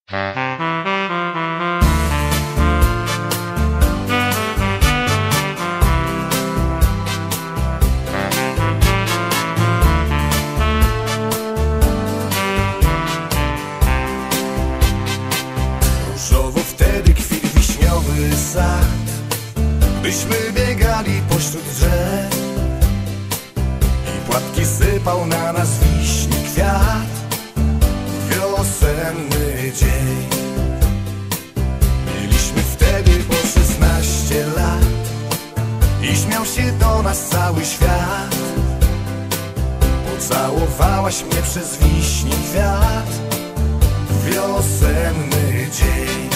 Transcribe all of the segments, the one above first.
Różowo wtedy kwit wiśniowy sad, gdyśmy biegali pośród drzew i płatki sypał na nas wiśni kwiat. Wiosenny dzień. Mieliśmy wtedy po 16 lat i śmiał się do nas cały świat. Pocałowałaś mnie przez wiśni kwiat. Wiosenny dzień.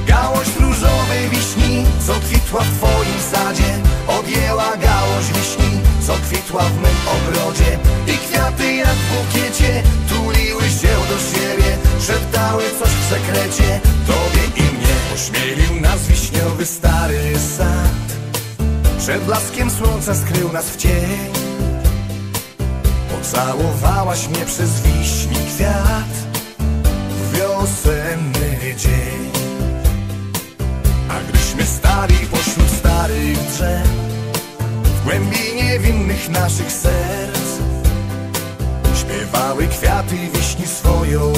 Gałąź różowej wiśni, co kwitła w twoim sadzie, objęła gałąź wiśni, co kwitła w mym ogrodzie. I kwiaty jak w bukiecie tuliły się do siebie, szeptały coś w sekrecie tobie i mnie. Ośmielił nas wiśniowy stary sad, przed blaskiem słońca skrył nas w cień. Pocałowałaś mnie przez wiśni kwiat. Wiosenny dzień. A gdyśmy stali pośród starych drzew, w głębi niewinnych naszych serc śpiewały kwiaty wiśni swoją